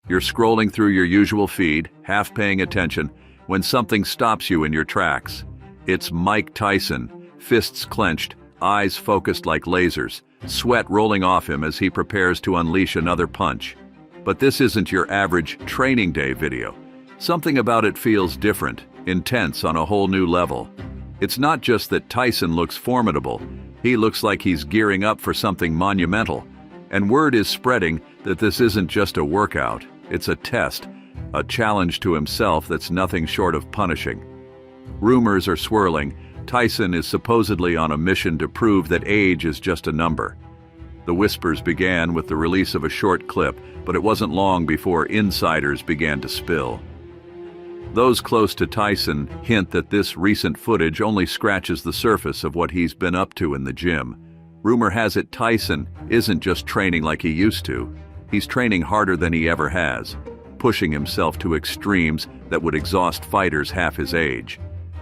You're scrolling through your usual feed, half paying attention, when something stops you in your tracks. It's Mike Tyson, fists clenched, eyes focused like lasers, sweat rolling off him as he prepares to unleash another punch. But this isn't your average training day video. Something about it feels different, intense on a whole new level. It's not just that Tyson looks formidable, he looks like he's gearing up for something monumental. And word is spreading that this isn't just a workout, it's a test, a challenge to himself that's nothing short of punishing. Rumors are swirling. Tyson is supposedly on a mission to prove that age is just a number. The whispers began with the release of a short clip, but it wasn't long before insiders began to spill. Those close to Tyson hint that this recent footage only scratches the surface of what he's been up to in the gym. Rumor has it Tyson isn't just training like he used to. He's training harder than he ever has, pushing himself to extremes that would exhaust fighters half his age.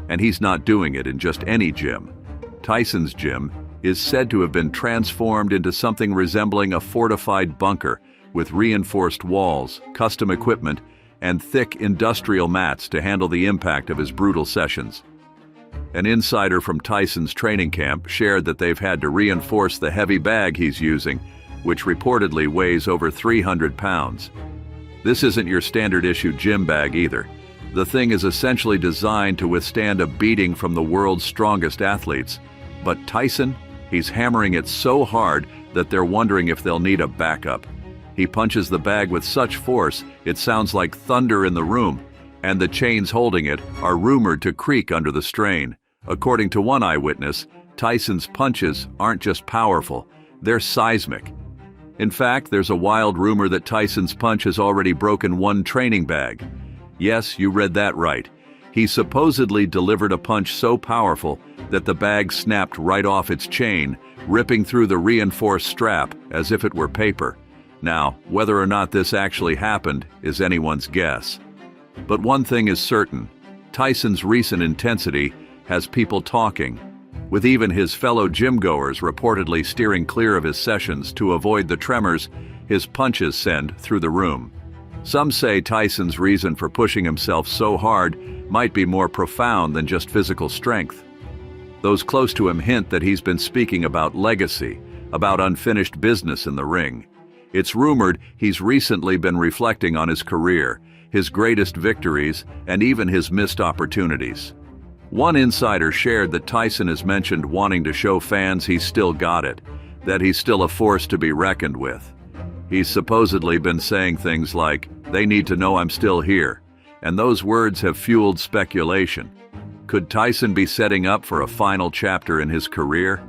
And he's not doing it in just any gym. Tyson's gym is said to have been transformed into something resembling a fortified bunker with reinforced walls, custom equipment, and thick industrial mats to handle the impact of his brutal sessions. An insider from Tyson's training camp shared that they've had to reinforce the heavy bag he's using, which reportedly weighs over 300 pounds. This isn't your standard issue gym bag either. The thing is essentially designed to withstand a beating from the world's strongest athletes. But Tyson, he's hammering it so hard that they're wondering if they'll need a backup. He punches the bag with such force, it sounds like thunder in the room, and the chains holding it are rumored to creak under the strain. According to one eyewitness, Tyson's punches aren't just powerful, they're seismic. In fact, there's a wild rumor that Tyson's punch has already broken one training bag. Yes, you read that right. He supposedly delivered a punch so powerful that the bag snapped right off its chain, ripping through the reinforced strap as if it were paper. Now, whether or not this actually happened is anyone's guess. But one thing is certain, Tyson's recent intensity has people talking, with even his fellow gym-goers reportedly steering clear of his sessions to avoid the tremors his punches send through the room. Some say Tyson's reason for pushing himself so hard might be more profound than just physical strength. Those close to him hint that he's been speaking about legacy, about unfinished business in the ring. It's rumored he's recently been reflecting on his career, his greatest victories, and even his missed opportunities. One insider shared that Tyson has mentioned wanting to show fans he's still got it, that he's still a force to be reckoned with. He's supposedly been saying things like, "They need to know I'm still here," and those words have fueled speculation. Could Tyson be setting up for a final chapter in his career?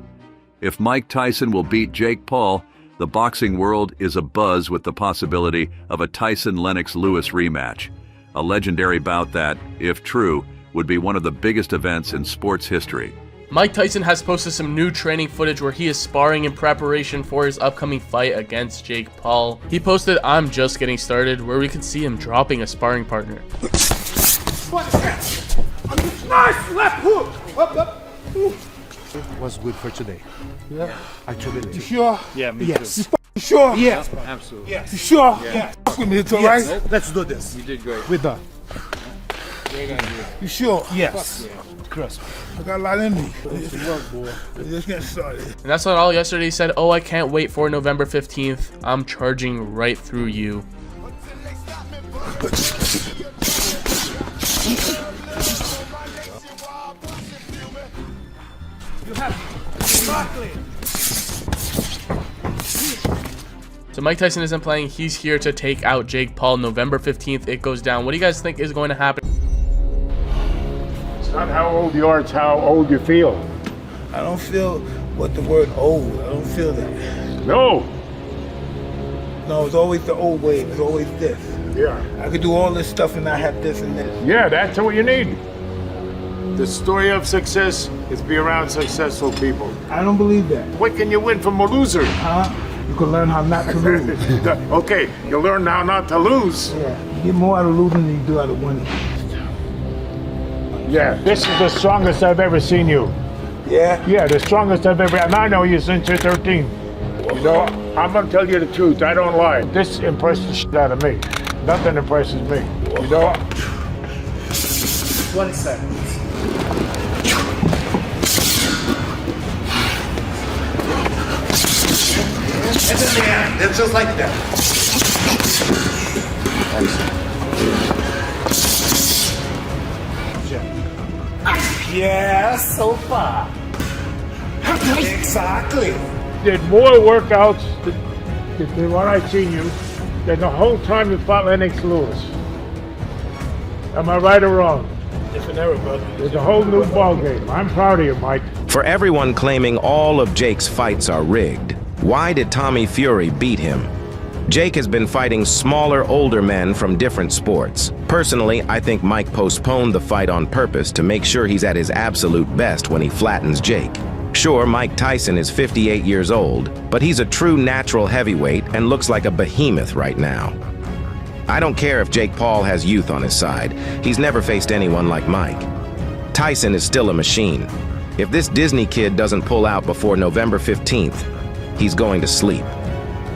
If Mike Tyson will beat Jake Paul, the boxing world is abuzz with the possibility of a Tyson-Lennox-Lewis rematch, a legendary bout that, if true, would be one of the biggest events in sports history. Mike Tyson has posted some new training footage where he is sparring in preparation for his upcoming fight against Jake Paul. He posted "I'm just getting started," where we can see him dropping a sparring partner. Nice left hook! Up. Was good for today. Yeah. I truly believe. You sure? Yeah, me yes. too. You sure? Yes. Absolutely. Yes. You sure? Yeah. Yes. With me, it's all right? Nope. Let's do this. You did great. We're done. Great idea. You sure? Yes. Yeah. Chris, I got a lot in me. Work, boy. Just getting started. And that's not all. Yesterday he said, "Oh, I can't wait for November 15th. I'm charging right through you." So Mike Tyson isn't playing. He's here to take out Jake Paul. November 15th, it goes down. What do you guys think is going to happen? It's not how old you are, it's how old you feel. I don't feel what the word old. I don't feel that. No. No, it's always the old way. It's always this. Yeah. I could do all this stuff and not have this and this. Yeah, that's what you need. The story of success is be around successful people. I don't believe that. What can you win from a loser? Huh? You can learn how not to lose. Okay, you learn how not to lose. Yeah. You get more out of losing than you do out of winning. Yeah, this is the strongest I've ever seen you. Yeah? Yeah, the strongest I've ever, and I know you since you're 13. You know, I'm gonna tell you the truth, I don't lie. This impressed the shit out of me. Nothing impresses me. You know what? 1 second. And then the end. It's just like that. Yeah, so far. Exactly. Did more workouts than what I've seen you than the whole time you fought Lennox Lewis. Am I right or wrong? It's a whole new ball game. I'm proud of you, Mike. For everyone claiming all of Jake's fights are rigged, why did Tommy Fury beat him? Jake has been fighting smaller, older men from different sports. Personally, I think Mike postponed the fight on purpose to make sure he's at his absolute best when he flattens Jake. Sure, Mike Tyson is 58 years old, but he's a true natural heavyweight and looks like a behemoth right now. I don't care if Jake Paul has youth on his side. He's never faced anyone like Mike. Tyson is still a machine. If this Disney kid doesn't pull out before November 15th, he's going to sleep.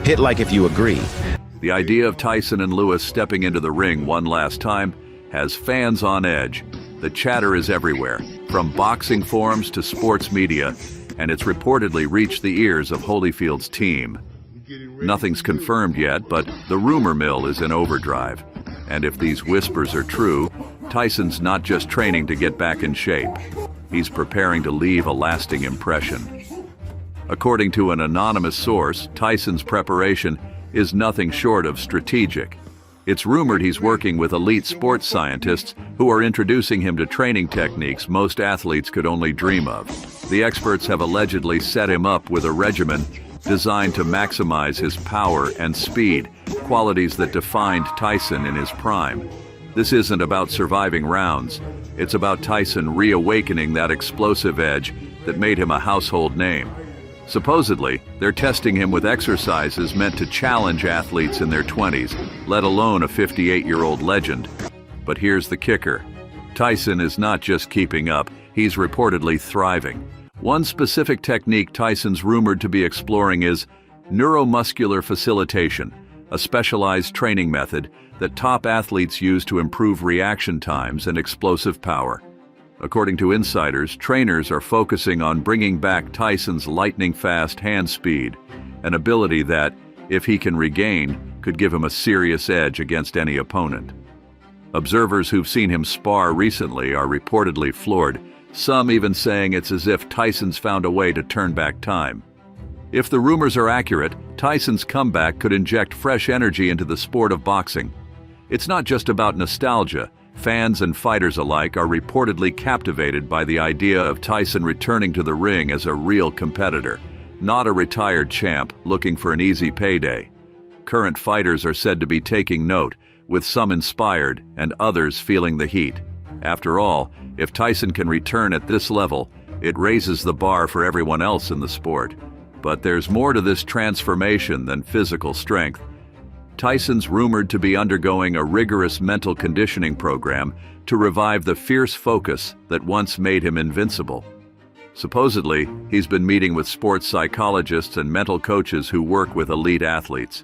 Hit like if you agree. The idea of Tyson and Lewis stepping into the ring one last time has fans on edge. The chatter is everywhere, from boxing forums to sports media, and it's reportedly reached the ears of Holyfield's team. Nothing's confirmed yet, but the rumor mill is in overdrive. And if these whispers are true, Tyson's not just training to get back in shape. He's preparing to leave a lasting impression. According to an anonymous source, Tyson's preparation is nothing short of strategic. It's rumored he's working with elite sports scientists who are introducing him to training techniques most athletes could only dream of. The experts have allegedly set him up with a regimen designed to maximize his power and speed, qualities that defined Tyson in his prime. This isn't about surviving rounds. It's about Tyson reawakening that explosive edge that made him a household name. Supposedly, they're testing him with exercises meant to challenge athletes in their 20s, let alone a 58-year-old legend. But here's the kicker. Tyson is not just keeping up, he's reportedly thriving. One specific technique Tyson's rumored to be exploring is neuromuscular facilitation, a specialized training method that top athletes use to improve reaction times and explosive power. According to insiders, trainers are focusing on bringing back Tyson's lightning-fast hand speed, an ability that, if he can regain, could give him a serious edge against any opponent. Observers who've seen him spar recently are reportedly floored, some even saying it's as if Tyson's found a way to turn back time. If the rumors are accurate, Tyson's comeback could inject fresh energy into the sport of boxing. It's not just about nostalgia. Fans and fighters alike are reportedly captivated by the idea of Tyson returning to the ring as a real competitor, not a retired champ looking for an easy payday. Current fighters are said to be taking note, with some inspired and others feeling the heat. After all, if Tyson can return at this level, it raises the bar for everyone else in the sport. But there's more to this transformation than physical strength. Tyson's rumored to be undergoing a rigorous mental conditioning program to revive the fierce focus that once made him invincible. Supposedly, he's been meeting with sports psychologists and mental coaches who work with elite athletes.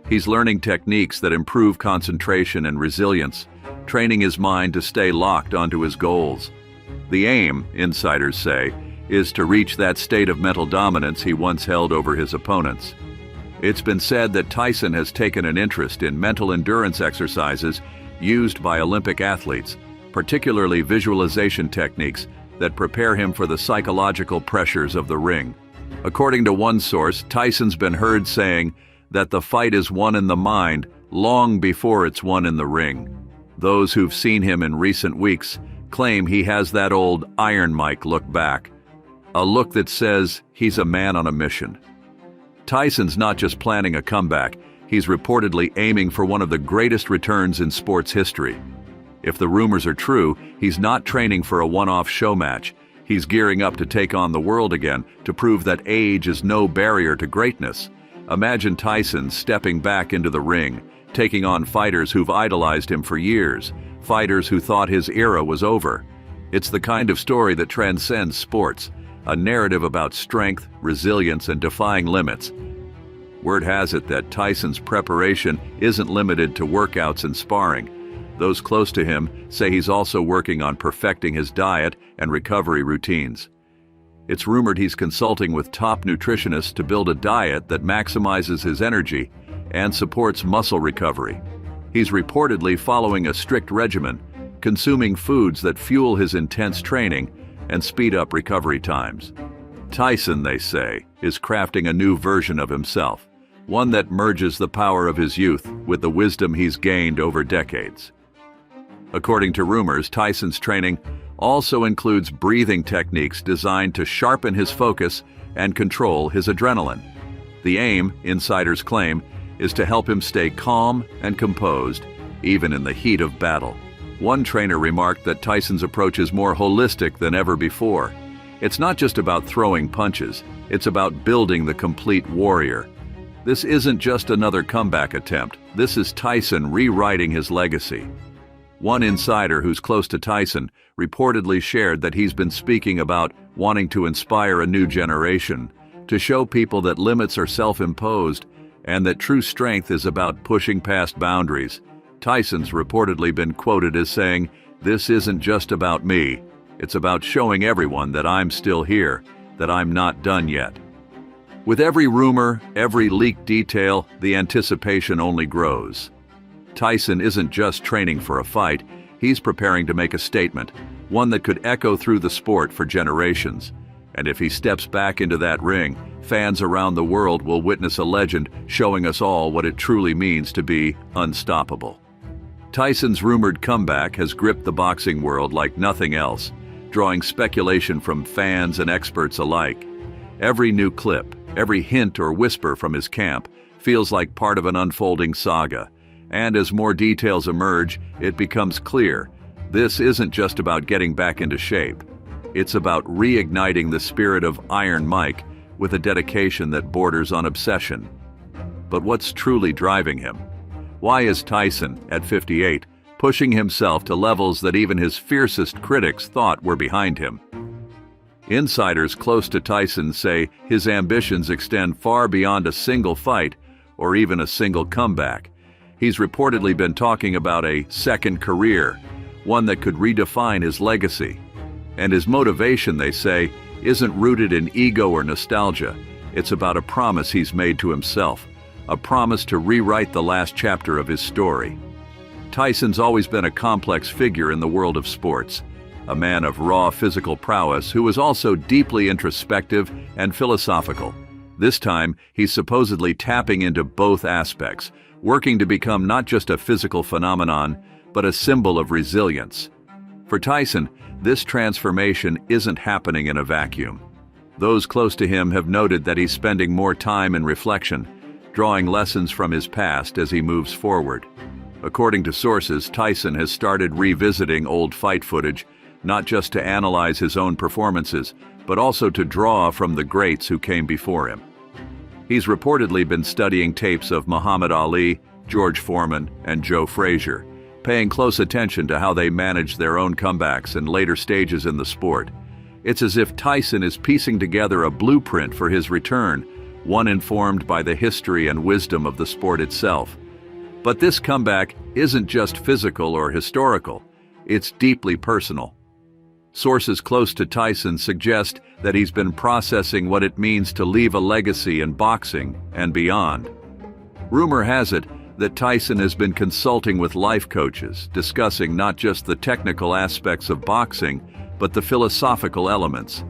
He's learning techniques that improve concentration and resilience, training his mind to stay locked onto his goals. The aim, insiders say, is to reach that state of mental dominance he once held over his opponents. It's been said that Tyson has taken an interest in mental endurance exercises used by Olympic athletes, particularly visualization techniques that prepare him for the psychological pressures of the ring. According to one source, Tyson's been heard saying that the fight is won in the mind long before it's won in the ring. Those who've seen him in recent weeks claim he has that old Iron Mike look back, a look that says he's a man on a mission. Tyson's not just planning a comeback, he's reportedly aiming for one of the greatest returns in sports history. If the rumors are true, he's not training for a one-off show match. He's gearing up to take on the world again, to prove that age is no barrier to greatness. Imagine Tyson stepping back into the ring, taking on fighters who've idolized him for years, fighters who thought his era was over. It's the kind of story that transcends sports, a narrative about strength, resilience, and defying limits. Word has it that Tyson's preparation isn't limited to workouts and sparring. Those close to him say he's also working on perfecting his diet and recovery routines. It's rumored he's consulting with top nutritionists to build a diet that maximizes his energy and supports muscle recovery. He's reportedly following a strict regimen, consuming foods that fuel his intense training and speed up recovery times. Tyson, they say, is crafting a new version of himself, one that merges the power of his youth with the wisdom he's gained over decades. According to rumors, Tyson's training also includes breathing techniques designed to sharpen his focus and control his adrenaline. The aim, insiders claim, is to help him stay calm and composed, even in the heat of battle. One trainer remarked that Tyson's approach is more holistic than ever before. It's not just about throwing punches, it's about building the complete warrior. This isn't just another comeback attempt. This is Tyson rewriting his legacy. One insider who's close to Tyson reportedly shared that he's been speaking about wanting to inspire a new generation, to show people that limits are self-imposed and that true strength is about pushing past boundaries. Tyson's reportedly been quoted as saying, "This isn't just about me. It's about showing everyone that I'm still here, that I'm not done yet." With every rumor, every leaked detail, the anticipation only grows. Tyson isn't just training for a fight, he's preparing to make a statement, one that could echo through the sport for generations. And if he steps back into that ring, fans around the world will witness a legend showing us all what it truly means to be unstoppable. Tyson's rumored comeback has gripped the boxing world like nothing else, drawing speculation from fans and experts alike. Every new clip, every hint or whisper from his camp feels like part of an unfolding saga. And as more details emerge, it becomes clear, this isn't just about getting back into shape. It's about reigniting the spirit of Iron Mike with a dedication that borders on obsession. But what's truly driving him? Why is Tyson, at 58, pushing himself to levels that even his fiercest critics thought were behind him? Insiders close to Tyson say his ambitions extend far beyond a single fight or even a single comeback. He's reportedly been talking about a second career, one that could redefine his legacy. And his motivation, they say, isn't rooted in ego or nostalgia. It's about a promise he's made to himself, a promise to rewrite the last chapter of his story. Tyson's always been a complex figure in the world of sports, a man of raw physical prowess who is also deeply introspective and philosophical. This time, he's supposedly tapping into both aspects, working to become not just a physical phenomenon, but a symbol of resilience. For Tyson, this transformation isn't happening in a vacuum. Those close to him have noted that he's spending more time in reflection, drawing lessons from his past as he moves forward. According to sources, Tyson has started revisiting old fight footage, not just to analyze his own performances, but also to draw from the greats who came before him. He's reportedly been studying tapes of Muhammad Ali, George Foreman, and Joe Frazier, paying close attention to how they managed their own comebacks and later stages in the sport. It's as if Tyson is piecing together a blueprint for his return, one informed by the history and wisdom of the sport itself. But this comeback isn't just physical or historical, it's deeply personal. Sources close to Tyson suggest that he's been processing what it means to leave a legacy in boxing and beyond. Rumor has it that Tyson has been consulting with life coaches, discussing not just the technical aspects of boxing, but the philosophical elements.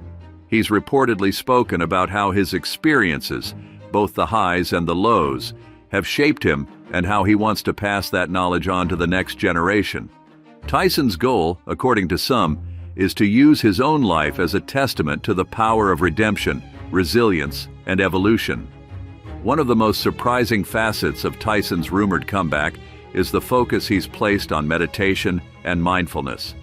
He's reportedly spoken about how his experiences, both the highs and the lows, have shaped him and how he wants to pass that knowledge on to the next generation. Tyson's goal, according to some, is to use his own life as a testament to the power of redemption, resilience, and evolution. One of the most surprising facets of Tyson's rumored comeback is the focus he's placed on meditation and mindfulness.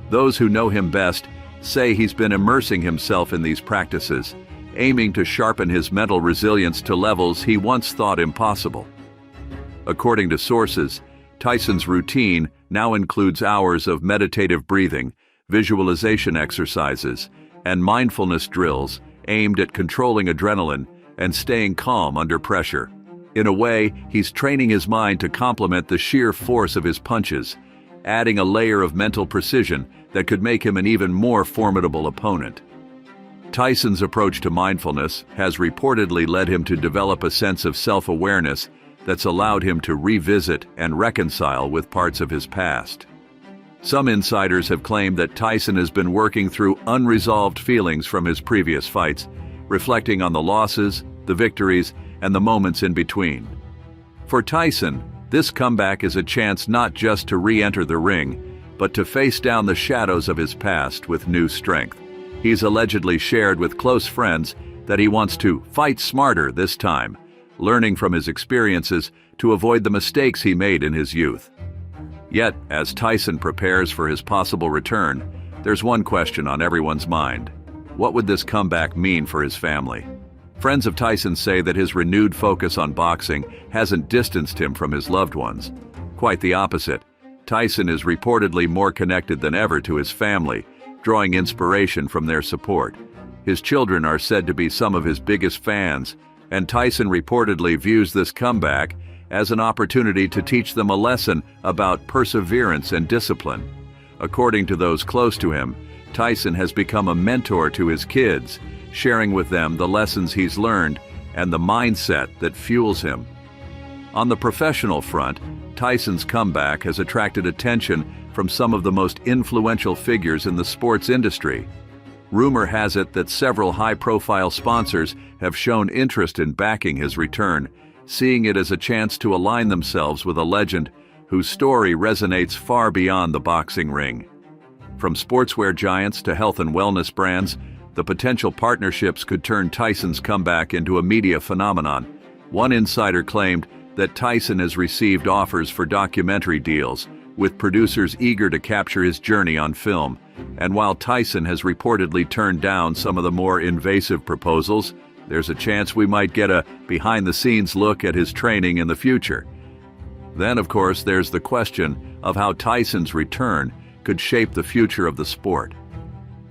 Those who know him best say he's been immersing himself in these practices, aiming to sharpen his mental resilience to levels he once thought impossible. According to sources, Tyson's routine now includes hours of meditative breathing, visualization exercises, and mindfulness drills aimed at controlling adrenaline and staying calm under pressure. In a way, he's training his mind to complement the sheer force of his punches, adding a layer of mental precision that could make him an even more formidable opponent. Tyson's approach to mindfulness has reportedly led him to develop a sense of self-awareness that's allowed him to revisit and reconcile with parts of his past. Some insiders have claimed that Tyson has been working through unresolved feelings from his previous fights, reflecting on the losses, the victories, and the moments in between. For Tyson, this comeback is a chance not just to re-enter the ring, but to face down the shadows of his past with new strength. He's allegedly shared with close friends that he wants to fight smarter this time, learning from his experiences to avoid the mistakes he made in his youth. Yet, as Tyson prepares for his possible return, there's one question on everyone's mind. What would this comeback mean for his family? Friends of Tyson say that his renewed focus on boxing hasn't distanced him from his loved ones. Quite the opposite. Tyson is reportedly more connected than ever to his family, drawing inspiration from their support. His children are said to be some of his biggest fans, and Tyson reportedly views this comeback as an opportunity to teach them a lesson about perseverance and discipline. According to those close to him, Tyson has become a mentor to his kids, sharing with them the lessons he's learned and the mindset that fuels him. On the professional front, Tyson's comeback has attracted attention from some of the most influential figures in the sports industry. Rumor has it that several high-profile sponsors have shown interest in backing his return, seeing it as a chance to align themselves with a legend whose story resonates far beyond the boxing ring. From sportswear giants to health and wellness brands, the potential partnerships could turn Tyson's comeback into a media phenomenon. One insider claimed that Tyson has received offers for documentary deals, with producers eager to capture his journey on film. And while Tyson has reportedly turned down some of the more invasive proposals, there's a chance we might get a behind-the-scenes look at his training in the future. Then, of course, there's the question of how Tyson's return could shape the future of the sport.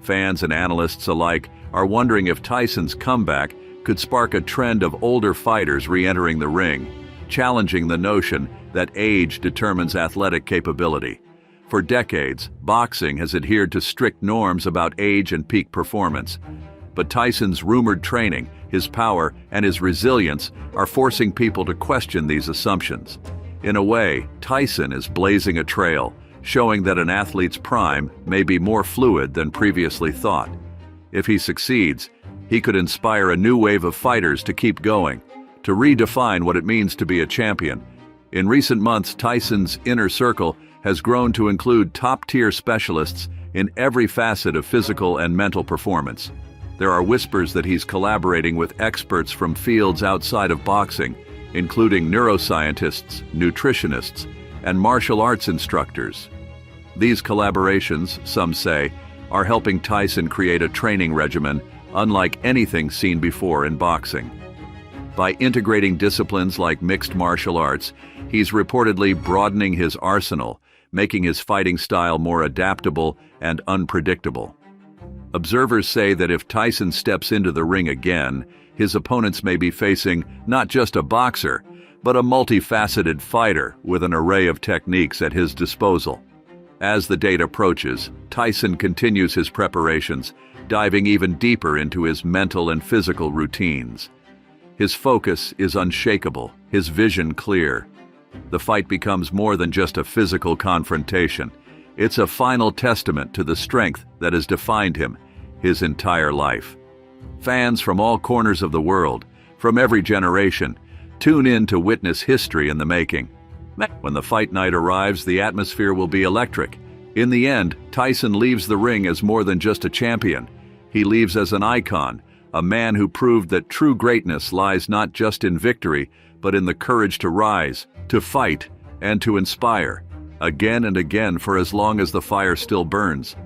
Fans and analysts alike are wondering if Tyson's comeback could spark a trend of older fighters re-entering the ring, challenging the notion that age determines athletic capability. For decades, boxing has adhered to strict norms about age and peak performance. But Tyson's rumored training, his power, and his resilience are forcing people to question these assumptions. In a way, Tyson is blazing a trail, showing that an athlete's prime may be more fluid than previously thought. If he succeeds, he could inspire a new wave of fighters to keep going, to redefine what it means to be a champion. In recent months, Tyson's inner circle has grown to include top-tier specialists in every facet of physical and mental performance. There are whispers that he's collaborating with experts from fields outside of boxing, including neuroscientists, nutritionists, and martial arts instructors. These collaborations, some say, are helping Tyson create a training regimen unlike anything seen before in boxing. By integrating disciplines like mixed martial arts, he's reportedly broadening his arsenal, making his fighting style more adaptable and unpredictable. Observers say that if Tyson steps into the ring again, his opponents may be facing not just a boxer, but a multifaceted fighter with an array of techniques at his disposal. As the date approaches, Tyson continues his preparations, diving even deeper into his mental and physical routines. His focus is unshakable, his vision clear. The fight becomes more than just a physical confrontation. It's a final testament to the strength that has defined him his entire life. Fans from all corners of the world, from every generation, tune in to witness history in the making. When the fight night arrives, the atmosphere will be electric. In the end, Tyson leaves the ring as more than just a champion. He leaves as an icon, a man who proved that true greatness lies not just in victory, but in the courage to rise, to fight, and to inspire, again and again for as long as the fire still burns.